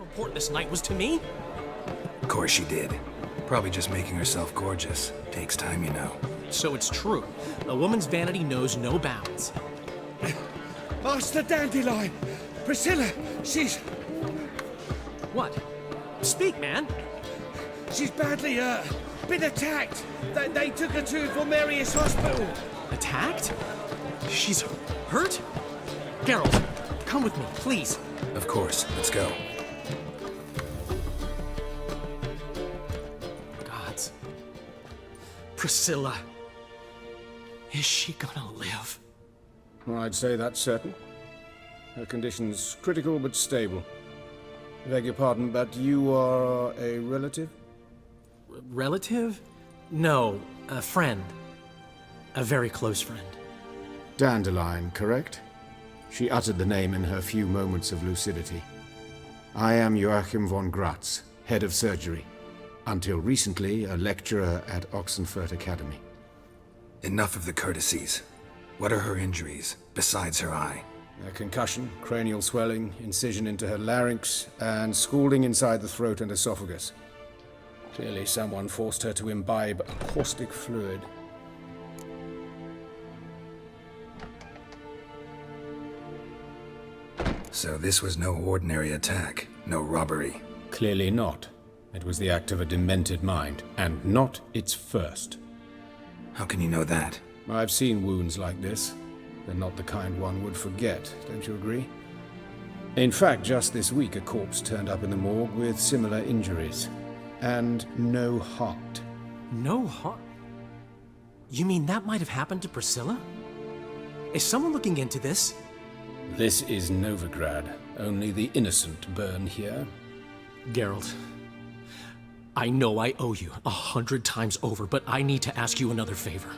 important this night was to me? Of course she did. Probably just making herself gorgeous. Takes time, you know. So it's true. A woman's vanity knows no bounds. Master Dandelion! Priscilla, she's... What? Speak, man! She's badly, been attacked. They took her to Vulmerius Hospital. Attacked? She's hurt? Geralt, come with me, please. Of course. Let's go. Gods. Priscilla. Is she gonna live? Well, I'd say that's certain. Her condition's critical but stable. Beg your pardon, but you are a relative? Relative? No, a friend. A very close friend. Dandelion, correct? She uttered the name in her few moments of lucidity. I am Joachim von Gratz, head of surgery. Until recently, a lecturer at Oxenfurt Academy. Enough of the courtesies. What are her injuries, besides her eye? A concussion, cranial swelling, incision into her larynx, and scalding inside the throat and esophagus. Clearly someone forced her to imbibe a caustic fluid. So this was no ordinary attack, no robbery. Clearly not. It was the act of a demented mind, and not its first. How can you know that? I've seen wounds like this. They're not the kind one would forget, don't you agree? In fact, just this week a corpse turned up in the morgue with similar injuries. And no heart. No heart? You mean that might have happened to Priscilla? Is someone looking into this? This is Novigrad. Only the innocent burn here. Geralt, I know I owe you 100 times over, but I need to ask you another favor.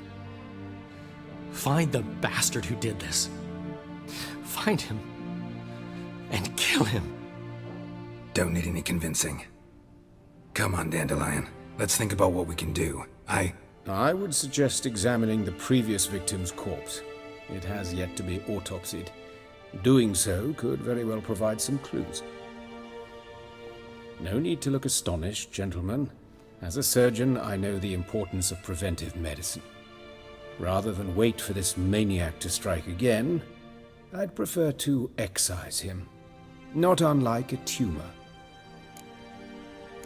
Find the bastard who did this. Find him. And kill him. Don't need any convincing. Come on, Dandelion. Let's think about what we can do. I would suggest examining the previous victim's corpse. It has yet to be autopsied. Doing so could very well provide some clues. No need to look astonished, gentlemen. As a surgeon, I know the importance of preventive medicine. Rather than wait for this maniac to strike again, I'd prefer to excise him. Not unlike a tumor.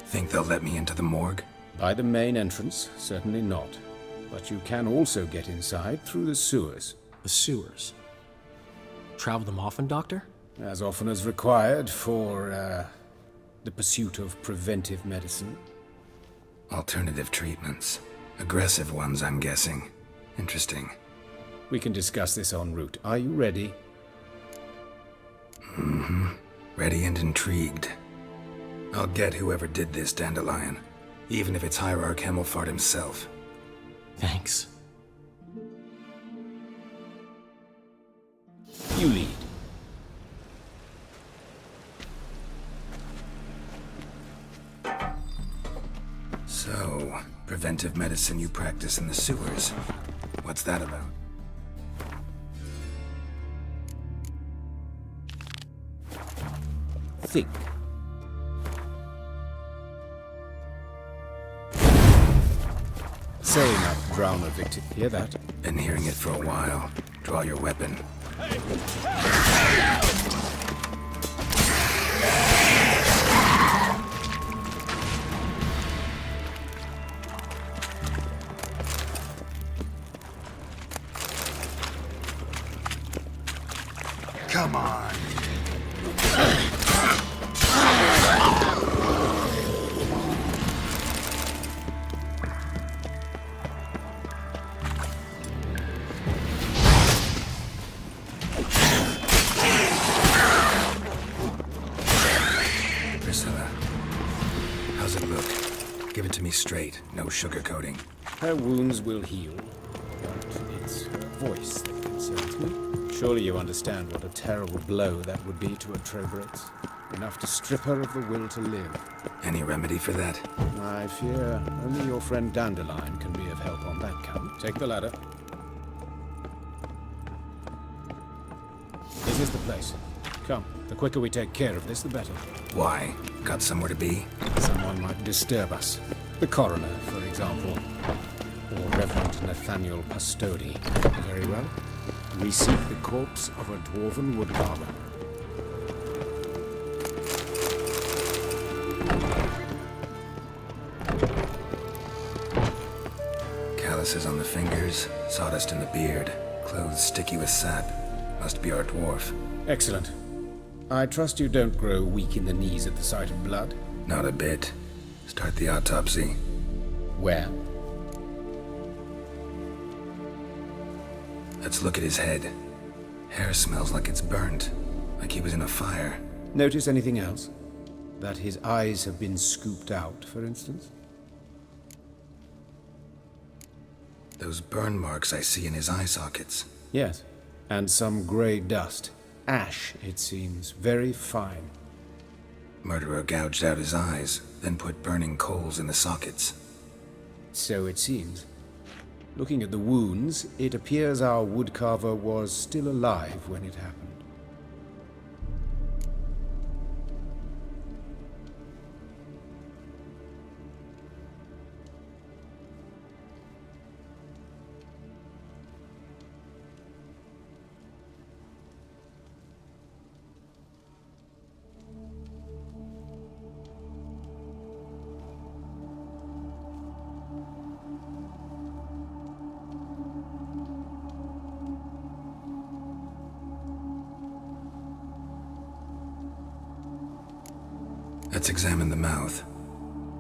Think they'll let me into the morgue? By the main entrance, certainly not. But you can also get inside through the sewers. The sewers? Travel them often, Doctor? As often as required for, the pursuit of preventive medicine. Alternative treatments. Aggressive ones, I'm guessing. Interesting. We can discuss this en route. Are you ready? Mm-hmm. Ready and intrigued. I'll get whoever did this, Dandelion. Even if it's Hierarch Hemmelfart himself. Thanks. You lead. So, preventive medicine you practice in the sewers. What's that about? Think. Saying up, drown a victim. Hear that? Been hearing it for a while. Draw your weapon. Come on. Priscilla, how's it look? Give it to me straight, no sugarcoating. Her wounds will heal, but it's her voice that concerns me. Surely you understand what a terrible blow that would be to a Trobreitz. Enough to strip her of the will to live. Any remedy for that? I fear only your friend Dandelion can be of help on that count. Take the ladder. This is the place. Come. The quicker we take care of this, the better. Why? Got somewhere to be? Someone might disturb us. The coroner, for example. Or Reverend Nathaniel Pastodi. Very well. We seek the corpse of a dwarven woodcarver. Calluses on the fingers, sawdust in the beard, clothes sticky with sap. Must be our dwarf. Excellent. I trust you don't grow weak in the knees at the sight of blood. Not a bit. Start the autopsy. Where? Let's look at his head. Hair smells like it's burnt, like he was in a fire. Notice anything else? That his eyes have been scooped out, for instance? Those burn marks I see in his eye sockets. Yes. And some grey dust. Ash, it seems. Very fine. Murderer gouged out his eyes, then put burning coals in the sockets. So it seems. Looking at the wounds, it appears our woodcarver was still alive when it happened. Let's examine the mouth.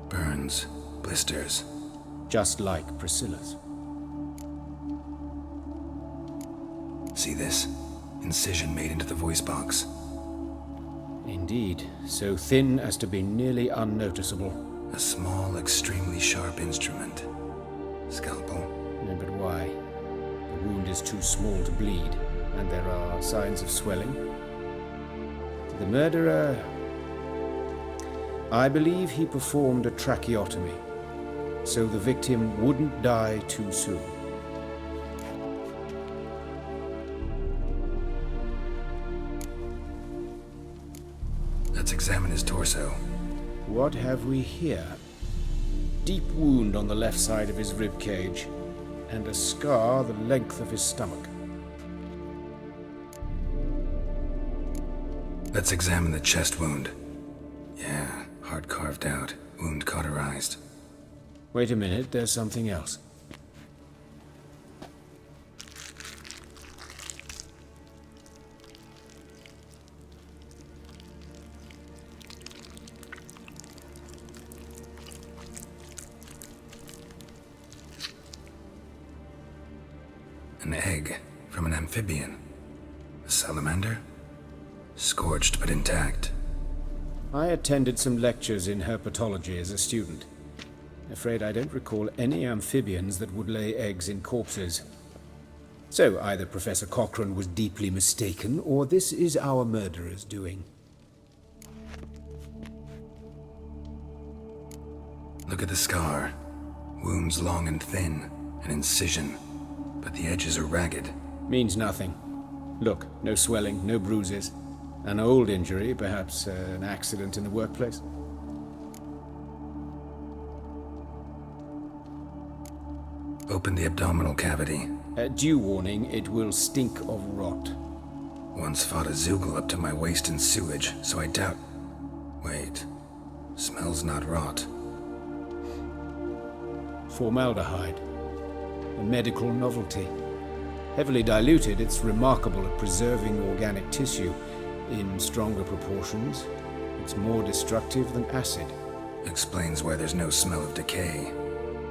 Burns, blisters. Just like Priscilla's. See this? Incision made into the voice box. Indeed, so thin as to be nearly unnoticeable. A small, extremely sharp instrument. Scalpel. But why? The wound is too small to bleed, and there are signs of swelling. The murderer... I believe he performed a tracheotomy, so the victim wouldn't die too soon. Let's examine his torso. What have we here? Deep wound on the left side of his rib cage, and a scar the length of his stomach. Let's examine the chest wound. Yeah, heart carved out, wound cauterized. Wait a minute, there's something else. An egg from an amphibian. A salamander? Scorched but intact. I attended some lectures in herpetology as a student. Afraid I don't recall any amphibians that would lay eggs in corpses. So either Professor Cochrane was deeply mistaken, or this is our murderer's doing. Look at the scar. Wounds long and thin, an incision, but the edges are ragged. Means nothing. Look, no swelling, no bruises. An old injury, perhaps an accident in the workplace. Open the abdominal cavity. Due warning, it will stink of rot. Once fought a Zoogle up to my waist in sewage, so I doubt... Wait. Smells not rot. Formaldehyde. A medical novelty. Heavily diluted, it's remarkable at preserving organic tissue. In stronger proportions, it's more destructive than acid. Explains why there's no smell of decay,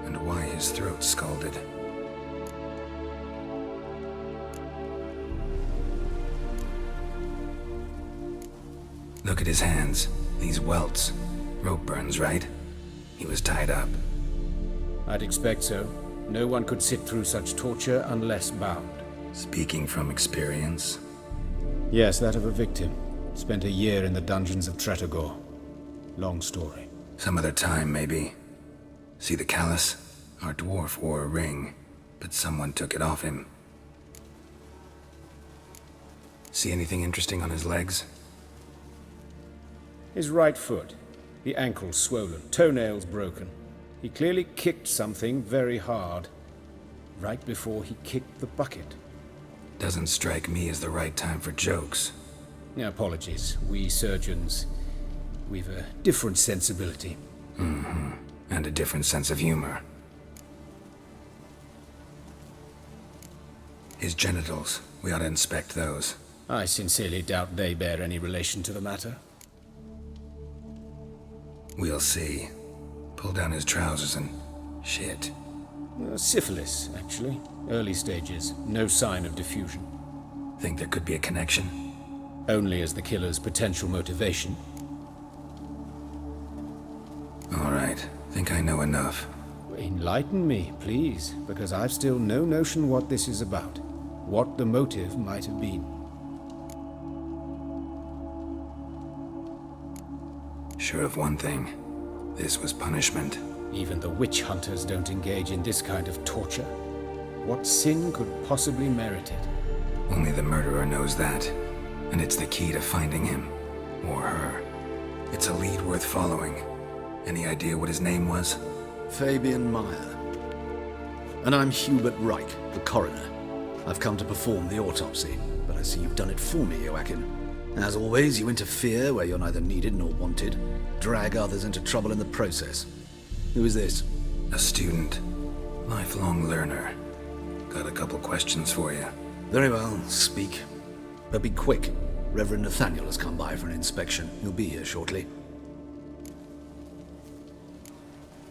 and why his throat's scalded. Look at his hands. These welts. Rope burns, right? He was tied up. I'd expect so. No one could sit through such torture unless bound. Speaking from experience. Yes, that of a victim. Spent a year in the dungeons of Tretogor. Long story. Some other time, maybe. See the callus? Our dwarf wore a ring, but someone took it off him. See anything interesting on his legs? His right foot. The ankle swollen, toenails broken. He clearly kicked something very hard. Right before he kicked the bucket. Doesn't strike me as the right time for jokes. Apologies. We surgeons, we've a different sensibility. And a different sense of humor. His genitals. We ought to inspect those. I sincerely doubt they bear any relation to the matter. We'll see. Pull down his trousers and... shit. Syphilis, actually. Early stages. No sign of diffusion. Think there could be a connection? Only as the killer's potential motivation. All right. Think I know enough. Enlighten me, please, because I've still no notion what this is about. What the motive might have been. Sure of one thing. This was punishment. Even the witch hunters don't engage in this kind of torture. What sin could possibly merit it? Only the murderer knows that. And it's the key to finding him. Or her. It's a lead worth following. Any idea what his name was? Fabian Meyer. And I'm Hubert Reich, the coroner. I've come to perform the autopsy, but I see you've done it for me, Joachim. As always, you interfere where you're neither needed nor wanted. Drag others into trouble in the process. Who is this? A student. Lifelong learner. Got a couple questions for you. Very well, speak. But be quick. Reverend Nathaniel has come by for an inspection. He'll be here shortly.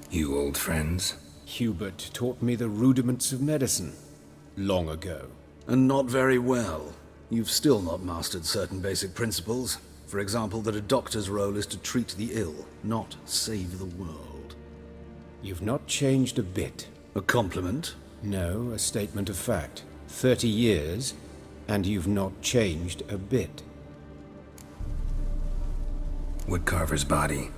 You old friends? Hubert taught me the rudiments of medicine. Long ago. And not very well. You've still not mastered certain basic principles. For example, that a doctor's role is to treat the ill, not save the world. You've not changed a bit. A compliment? No, a statement of fact. 30 years, and you've not changed a bit. Woodcarver's body.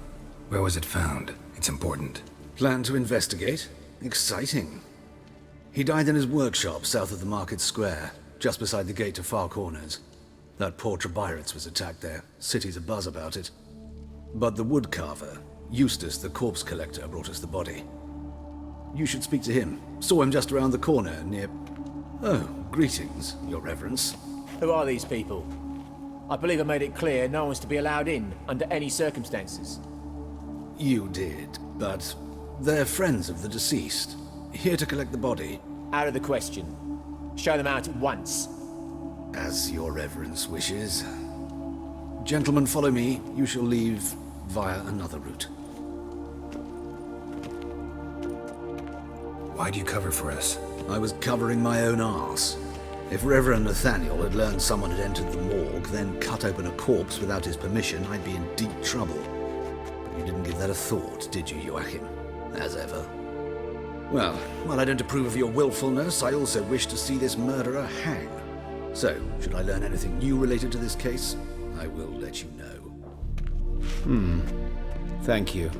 Where was it found? It's important. Plan to investigate? Exciting. He died in his workshop south of the Market Square, just beside the gate to Far Corners. That poor Trebiritz was attacked there. City's abuzz about it. But the woodcarver, Eustace the corpse collector, brought us the body. You should speak to him. Saw him just around the corner near... Oh, greetings, Your Reverence. Who are these people? I believe I made it clear no one's to be allowed in under any circumstances. You did, but they're friends of the deceased. Here to collect the body. Out of the question. Show them out at once. As Your Reverence wishes. Gentlemen, follow me. You shall leave via another route. Why'd you cover for us? I was covering my own arse. If Reverend Nathaniel had learned someone had entered the morgue, then cut open a corpse without his permission, I'd be in deep trouble. But you didn't give that a thought, did you, Joachim? As ever. Well, while I don't approve of your willfulness, I also wish to see this murderer hang. So, should I learn anything new related to this case, I will let you know. Thank you.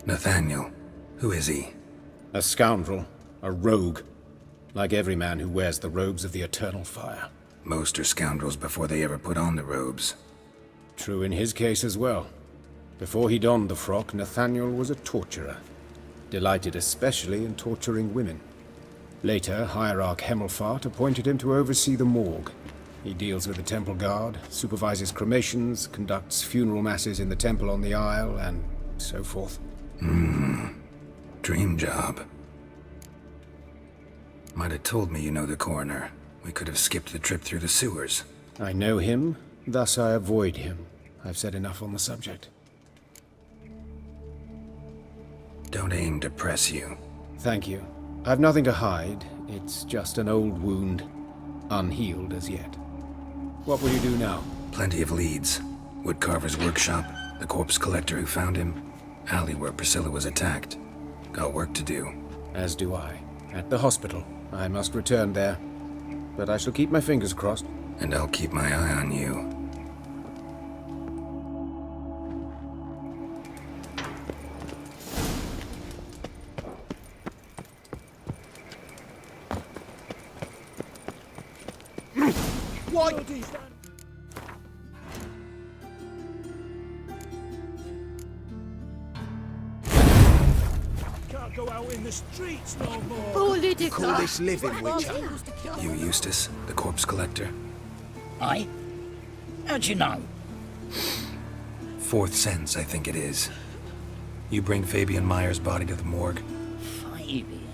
Nathaniel. Who is he? A scoundrel. A rogue. Like every man who wears the robes of the Eternal Fire. Most are scoundrels before they ever put on the robes. True in his case as well. Before he donned the frock, Nathaniel was a torturer. Delighted especially in torturing women. Later, Hierarch Hemmelfart appointed him to oversee the morgue. He deals with the temple guard, supervises cremations, conducts funeral masses in the temple on the Isle, and so forth. Dream job. Might have told me you know the coroner. We could have skipped the trip through the sewers. I know him, thus I avoid him. I've said enough on the subject. Don't aim to press you. Thank you. I've nothing to hide. It's just an old wound, unhealed as yet. What will you do now? Plenty of leads. Woodcarver's workshop, the corpse collector who found him, alley where Priscilla was attacked. Got work to do. As do I. At the hospital. I must return there. But I shall keep my fingers crossed. And I'll keep my eye on you. Why? Can't go out in the streets no more. Call this living, Witcher. You Eustace, the corpse collector? Aye? How'd you know? Fourth sense, I think it is. You bring Fabian Meyer's body to the morgue? Fabian.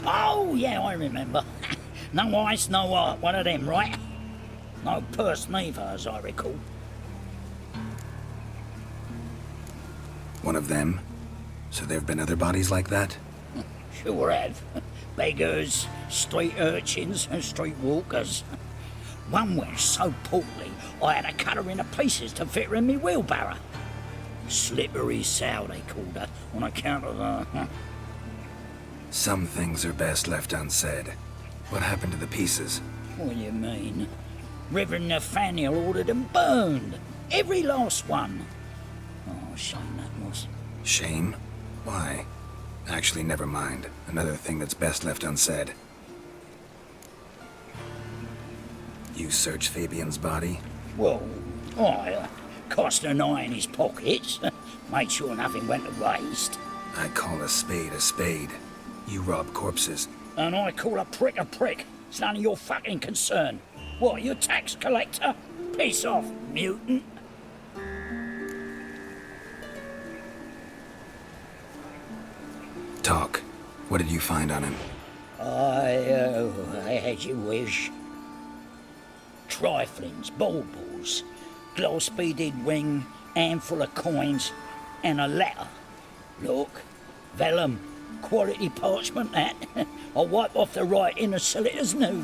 Oh, yeah, I remember. No eyes, no heart, one of them, right? No purse neither, as I recall. One of them? So there have been other bodies like that? Sure have. Beggars, street urchins, and street walkers. One went so portly, I had to cut her into pieces to fit her in me wheelbarrow. Slippery sow, they called her, on account of her. Some things are best left unsaid. What happened to the pieces? What do you mean? Reverend Nathaniel ordered them burned. Every last one. Oh, shame that was. Shame? Why? Actually, never mind. Another thing that's best left unsaid. You searched Fabian's body? Well, I cast an eye in his pockets. Made sure nothing went to waste. I call a spade a spade. You rob corpses. And I call a prick a prick. It's none of your fucking concern. What, you tax collector? Piss off, mutant. Talk. What did you find on him? As you wish. Triflings, baubles, gloss-beaded ring, handful of coins, and a letter. Look, vellum, quality parchment that. I'll wipe off the writing and sell it as new.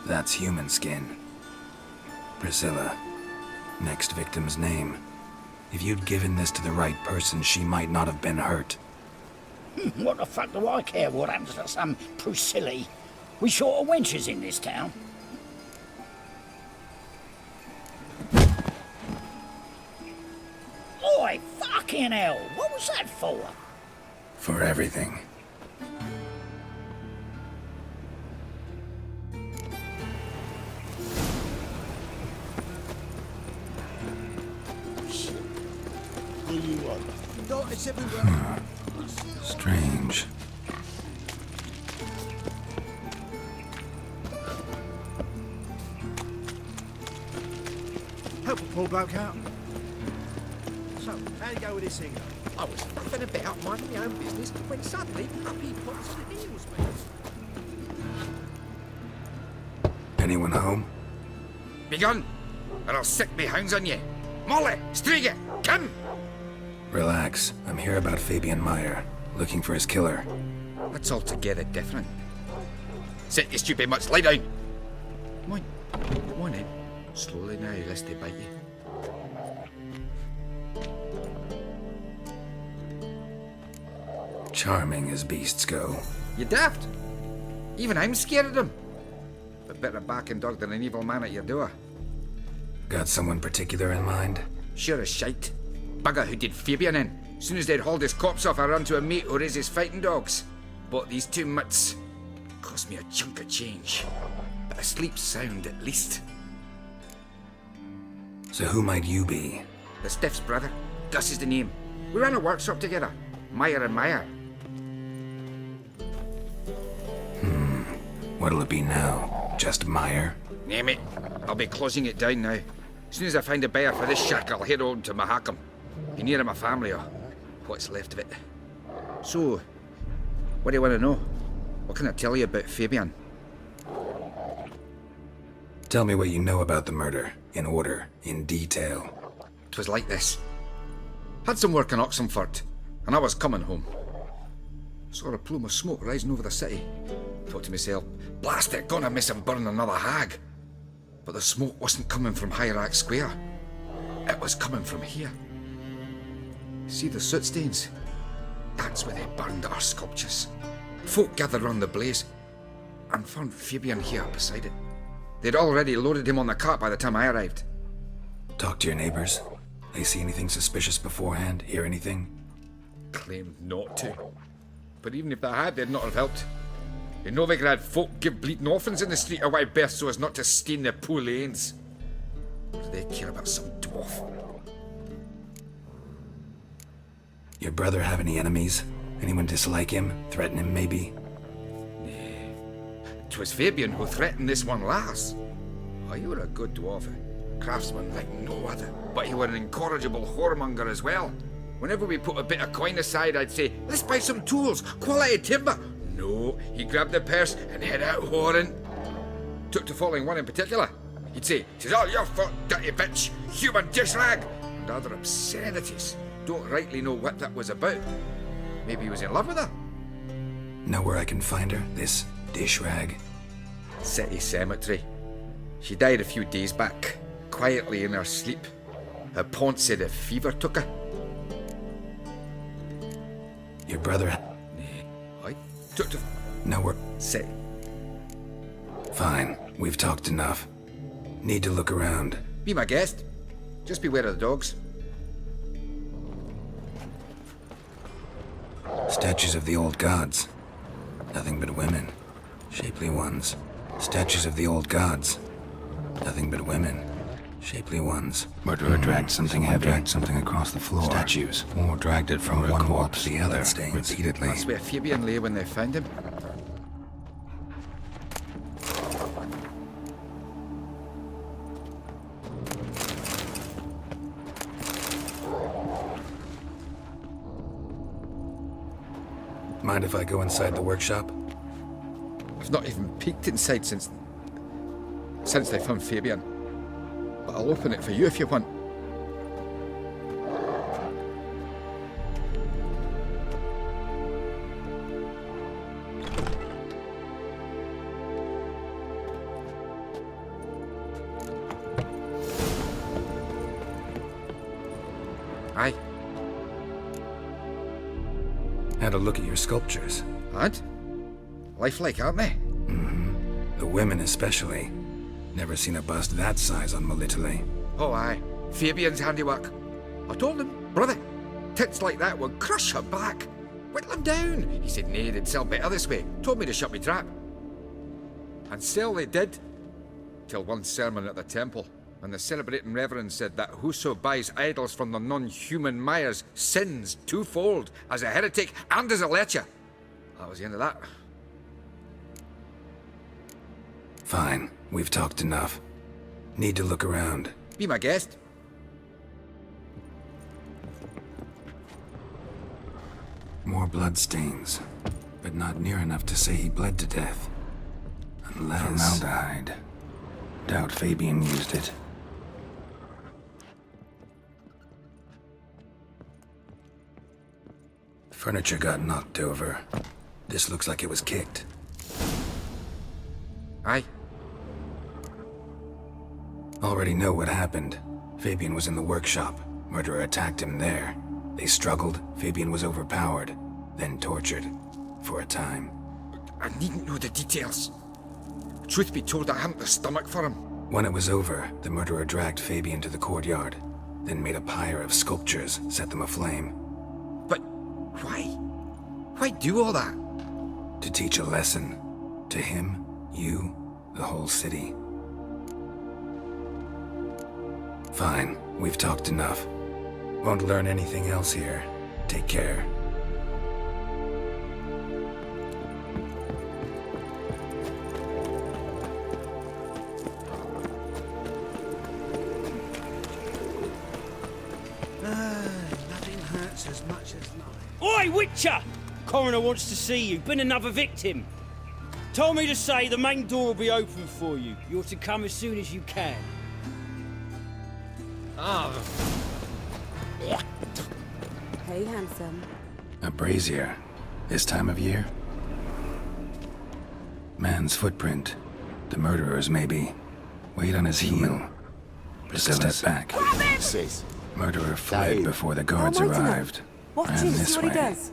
That's human skin. Priscilla. Next victim's name. If you'd given this to the right person, she might not have been hurt. What the fuck do I care what happens to some Priscilla? We short of wenches in this town. Oi, fucking hell! What was that for? For everything. It's everywhere. Strange. Help a poor bloke out. So, how you go with this thing? I was fucking about minding my own business when suddenly up he pops and heals me. Anyone home? Begone, or I'll sick me hounds on you. Molly, Striga, come! Relax. I'm here about Fabian Meyer, looking for his killer. That's altogether different. Sit, you stupid mutts, lie down. Come on in. Slowly now, lest they bite you. Charming as beasts go. You daft? Even I'm scared of them. But better backing dog than an evil man at your door. Got someone particular in mind? Sure as shite. Bugger who did Fabian in. Soon as they'd hauled his corpse off, I run to a mate who raises fighting dogs. Bought these two mutts. Cost me a chunk of change. But I sleep sound at least. So who might you be? The Stiff's brother. Gus is the name. We ran a workshop together. Meyer and Meyer. What'll it be now? Just Meyer? Name it. I'll be closing it down now. As soon as I find a buyer for this shack, I'll head on to Mahakam. Be near my family, or what's left of it. So, what do you want to know? What can I tell you about Fabian? Tell me what you know about the murder, in order, in detail. 'Twas like this. Had some work in Oxenford, and I was coming home. Saw a plume of smoke rising over the city. Thought to myself, blast it, gonna miss him burn another hag. But the smoke wasn't coming from Hierarch Square. It was coming from here. See the soot stains? That's where they burned our sculptures. Folk gathered round the blaze and found Fabian here beside it. They'd already loaded him on the cart by the time I arrived. Talk to your neighbors. They see anything suspicious beforehand? Hear anything? Claimed not to. But even if they had, they'd not have helped. In Novigrad, folk give bleeding orphans in the street a wide berth so as not to stain their poor lanes. What do they care about some dwarf? Your brother have any enemies? Anyone dislike him? Threaten him, maybe? 'Twas Fabian who threatened this one last. Oh, you were a good dwarf, craftsman like no other. But you were an incorrigible whoremonger as well. Whenever we put a bit of coin aside, I'd say, let's buy some tools, quality timber. No, he grabbed the purse and head out whoring. Took to following one in particular. He'd say, "'Tis all your fault, dirty bitch, human dish rag," and other obscenities. Don't rightly know what that was about. Maybe he was in love with her. Know where I can find her, this dish rag? City cemetery. She died a few days back, quietly in her sleep. Her pont said a fever took her. Your brother... I took to... Know where... City. Fine, we've talked enough. Need to look around. Be my guest. Just beware of the dogs. Statues of the old gods. Nothing but women. Shapely ones. Statues of the old gods. Nothing but women. Shapely ones. Murderer dragged something heavy. Dragged something across the floor. Statues. Or dragged it from one wall to the other. Repeatedly. That's where Fabian lay when they found him. Mind if I go inside the workshop? I've not even peeked inside since they found Fabian. But I'll open it for you if you want. Aye. Had a look at your sculptures. And? Lifelike, aren't they? The women especially. Never seen a bust that size on Melitele. Oh, aye. Fabian's handiwork. I told him, brother, tits like that would crush her back. Whittle him down. He said, nay, they'd sell better this way. Told me to shut me trap. And sell they did. Till one sermon at the temple, and the celebrating reverend said that whoso buys idols from the non-human Myers sins twofold, as a heretic and as a lecher. That was the end of that. Fine, we've talked enough. Need to look around. Be my guest. More bloodstains, but not near enough to say he bled to death. Unless... Formaldehyde. Doubt Fabian used it. Furniture got knocked over. This looks like it was kicked. Aye. Already know what happened. Fabian was in the workshop. Murderer attacked him there. They struggled. Fabian was overpowered, then tortured. For a time. I needn't know the details. Truth be told, I hadn't the stomach for him. When it was over, the murderer dragged Fabian to the courtyard, then made a pyre of sculptures, set them aflame. But why? Why do all that? To teach a lesson. To him, you, the whole city. Fine, we've talked enough. Won't learn anything else here. Take care. Nothing hurts as much as life. Oi, Witcher! Coroner wants to see you. Been another victim. Told me to say the main door will be open for you. You're to come as soon as you can. Hey, handsome. A brazier. This time of year? Man's footprint. The murderer's, maybe. Weight on his heel. Priscilla, step back. Sis. Murderer fled before the guards arrived. Watch Ran him, this see what he way. does.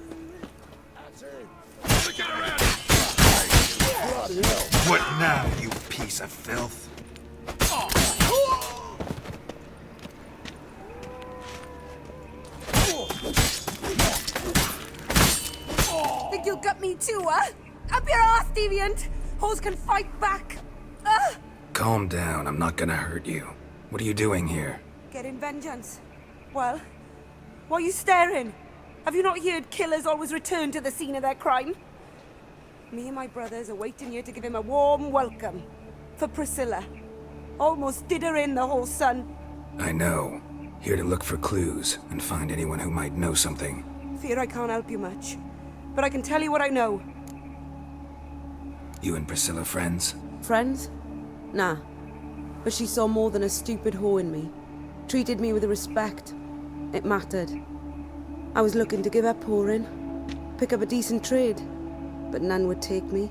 What now, you piece of filth? Think you'll gut me too, huh? I'm Up your ass, deviant! Hoes can fight back! Ugh! Calm down, I'm not gonna hurt you. What are you doing here? Getting vengeance. Well, why are you staring? Have you not heard killers always return to the scene of their crime? Me and my brothers are waiting here to give him a warm welcome. For Priscilla. Almost did her in, the whole son. I know. Here to look for clues and find anyone who might know something. Fear I can't help you much. But I can tell you what I know. You and Priscilla friends? Friends? Nah. But she saw more than a stupid whore in me. Treated me with respect. It mattered. I was looking to give up whoring. Pick up a decent trade. But none would take me.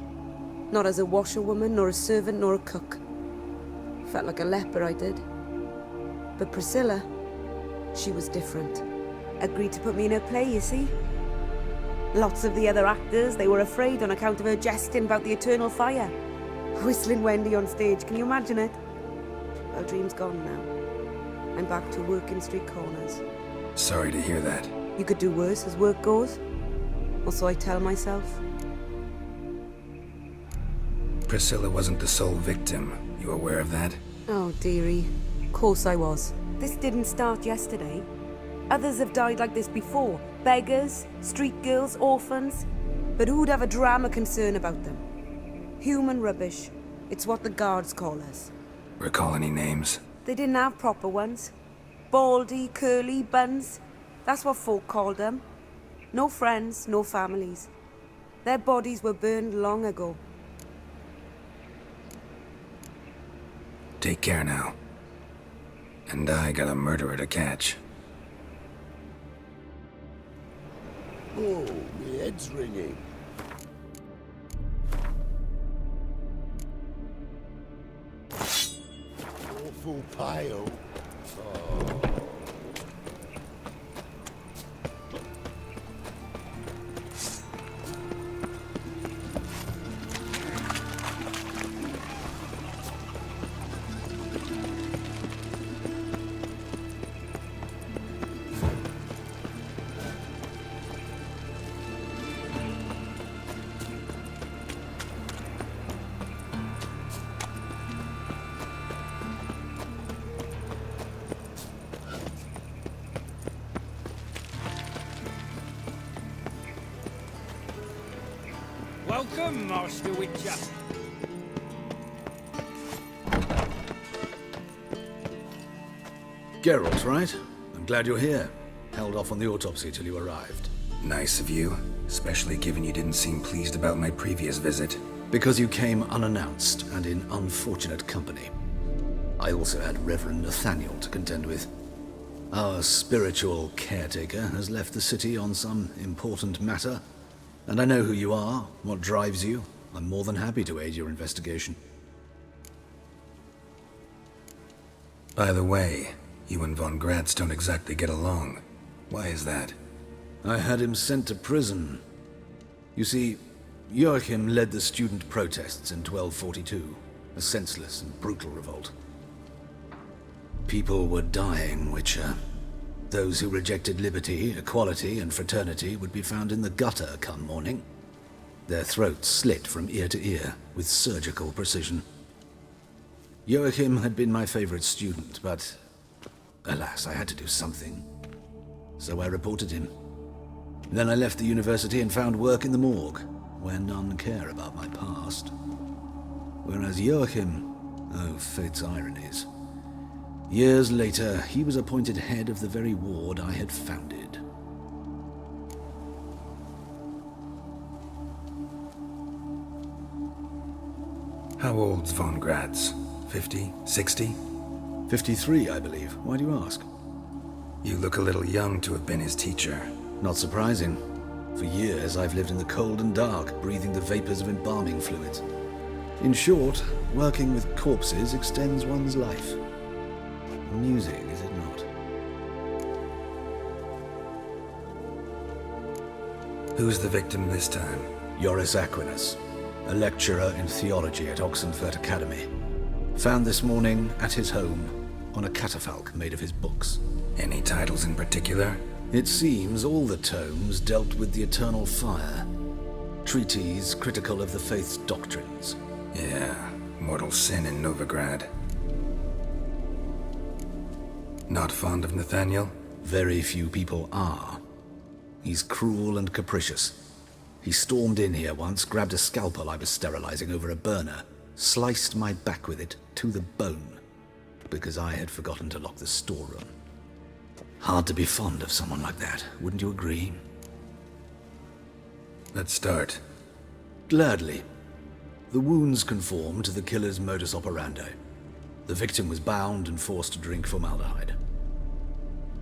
Not as a washerwoman, nor a servant, nor a cook. Felt like a leper, I did. But Priscilla, she was different. Agreed to put me in her play, you see. Lots of the other actors, they were afraid on account of her jesting about the eternal fire. Whistling Wendy on stage, can you imagine it? Well, dream's gone now. I'm back to working street corners. Sorry to hear that. You could do worse as work goes. Or so I tell myself. Priscilla wasn't the sole victim. You aware of that? Oh, dearie. Of course I was. This didn't start yesterday. Others have died like this before. Beggars, street girls, orphans. But who'd have a drama concern about them? Human rubbish. It's what the guards call us. Recall any names? They didn't have proper ones. Baldy, curly, buns. That's what folk called them. No friends, no families. Their bodies were burned long ago. Take care now. And I got a murderer to catch. Oh, my head's ringing. Awful pale. Oh. Welcome, Master Witcher. Geralt, right? I'm glad you're here. Held off on the autopsy till you arrived. Nice of you, especially given you didn't seem pleased about my previous visit. Because you came unannounced and in unfortunate company. I also had Reverend Nathaniel to contend with. Our spiritual caretaker has left the city on some important matter. And I know who you are, what drives you. I'm more than happy to aid your investigation. By the way, you and Von Gratz don't exactly get along. Why is that? I had him sent to prison. You see, Joachim led the student protests in 1242, a senseless and brutal revolt. People were dying, Witcher. Those who rejected liberty, equality, and fraternity would be found in the gutter come morning. Their throats slit from ear to ear with surgical precision. Joachim had been my favorite student, but alas, I had to do something. So I reported him. Then I left the university and found work in the morgue, where none care about my past. Whereas Joachim, oh, fate's ironies. Years later, he was appointed head of the very ward I had founded. How old's Von Gratz? 50? 60? 53, I believe. Why do you ask? You look a little young to have been his teacher. Not surprising. For years, I've lived in the cold and dark, breathing the vapors of embalming fluids. In short, working with corpses extends one's life. Music, is it not? Who's the victim this time? Joris Aquinas, a lecturer in theology at Oxenfurt Academy. Found this morning at his home on a catafalque made of his books. Any titles in particular? It seems all the tomes dealt with the eternal fire. Treatise critical of the faith's doctrines. Yeah, mortal sin in Novigrad. Not fond of Nathaniel? Very few people are. He's cruel and capricious. He stormed in here once, grabbed a scalpel I was sterilizing over a burner, sliced my back with it to the bone, because I had forgotten to lock the storeroom. Hard to be fond of someone like that, wouldn't you agree? Let's start. Gladly. The wounds conform to the killer's modus operandi. The victim was bound and forced to drink formaldehyde.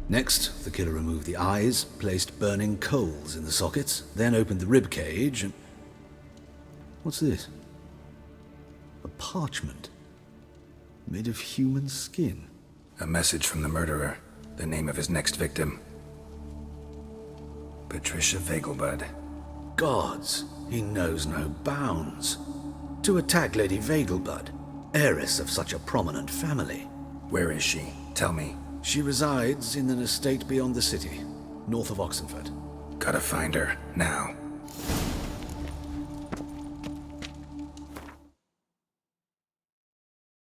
Next, the killer removed the eyes, placed burning coals in the sockets, then opened the rib cage and... What's this? A parchment. Made of human skin. A message from the murderer. The name of his next victim. Patricia Vegelbud. Gods, he knows no bounds. To attack Lady Vegelbud, heiress of such a prominent family. Where is she? Tell me. She resides in an estate beyond the city, north of Oxenford. Gotta find her, now.